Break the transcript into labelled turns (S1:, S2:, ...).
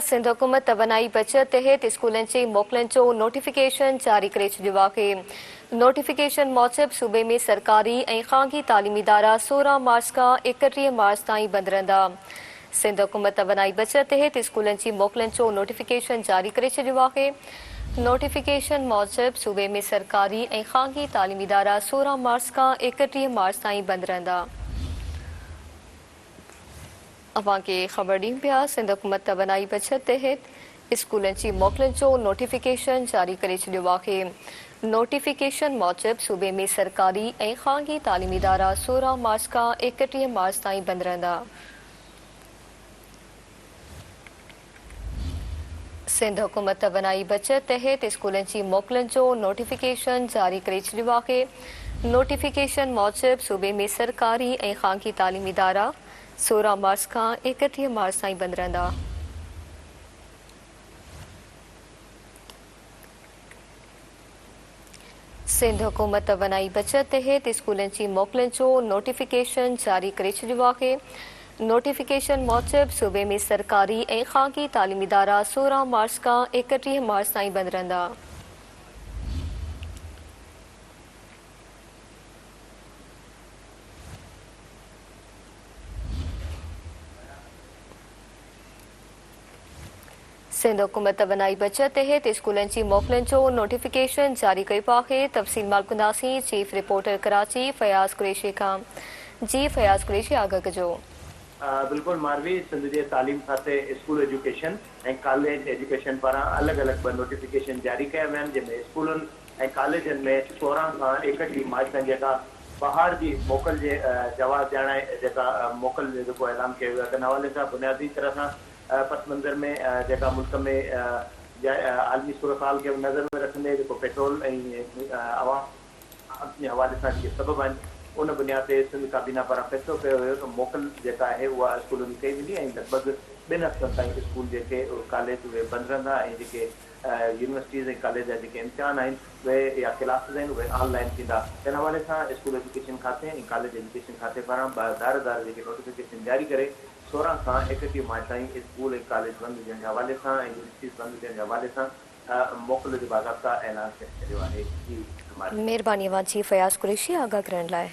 S1: सिंध हुकूमत तवनाई बचत तहत स्कूलन जी मोकलन जो नोटिफिकेशन जारी करे छो आहे। नोटिफिकेशन मूजिब सूबे में सरकारी और खानगी तालीमी इदारा 16 मार्च का 31 मार्च ताईं बंद रहंदा। सिंध हुकूमत तवनाई बचत तहत स्कूलन जी मोकलन जो नोटिफिकेशन जारी करे छो आहे। नोटिफिकेशन मूजिब सूबे में सरकारी और खानगी तालीमी इदारा 16 मार्च का 31 मार्च ताईं बंद रहंदा। अवां खे ख़बर ॾीं पिया सिंध हुकूमत तवनाई बचत तहत स्कूलन जी मोकलन जो नोटिफिकेशन जारी करे छॾियो आहे। नोटिफिकेशन मूजिब सूबे में सरकारी और खानगी तालीमी इदारा 16 मार्च का 31 मार्च ताईं बंद रहंदा। सिंध हुकूमत तवनाई बचत तहत स्कूलन जी मोकलन जो नोटिफिकेशन जारी करे छॾियो आहे। नोटिफिकेशन मूजिब सूबे में सरकारी और खानगी तालीमी इदारा 16 मार्च का 31 मार्च ताईं बंद रहंदा। सिंध हुकूमत तवनाई बचत तहत स्कूलन जी मोकलन जो नोटिफिकेशन जारी करे छॾियो आहे। नोटिफिकेशन मूजिब सूबे में सरकारी और खानगी तालीमी इदारा 16 मार्च का 31 मार्च ताईं बंद रहंदा। सिंध हुकूमत तवनाई बचत तहत स्कूलन जी मोकलन जो नोटिफिकेशन जारी कयो आहे। तफ़सील माल कंदासीं चीफ रिपोर्टर कराची फयाज़ कुरैशी खां। जी फयाज़ कुरैशी आगाह कजो।
S2: बिल्कुल मारवी सिंध के तालीम खाते स्कूल एजुकेशन और कॉलेज एजुकेशन पारा अलग अलग नोटिफिकेशन जारी किया वे जैमें स्कूलन और कॉलेजन में 16 का 31 मार्च तक जेका बहार की मोकल के जवाब ॾियण मोकल जो ऐलान किया वियो आहे। हवाले से बुनियादी तरह से पस मंज़र में जेका मुल्क में आलमी सूरत हाल के नज़र में रखंदे जो पेट्रोल आवाम के हवाले से सबब उन बुनियाद से सिंध काबीना पारा फैसलो किया हुयो तो मोकल जेका है वह स्कूलों में कई वेंदी ऐं लगभग 2 हफ़्तनि ताईं स्कूल जेके कॉलेज वे बंद रहंदा ऐं जेके यूनिवर्सिटीज़ ऐं कॉलेज जा जेके इम्तिहान आहिनि वे या क्लासिस आहिनि उहे ऑनलाइन थींदा। इन हवाले से स्कूल एजुकेशन खाते ऐं कॉलेज एजुकेशन खाते पारां दार जेके नोटिफिकेशन जारी करे 16 का 31 मार्च ताईं स्कूल ऐं कॉलेज बंद थियण जे हवाले सां ऐं यूनिवर्सिटीज़ बंद थियण जे हवाले सां मोकल जो बाज़ाब्ता ऐलान करे छॾियो आहे।
S1: महिरबानी जी फयाज़ कुरैशी आगाह करण लाइ।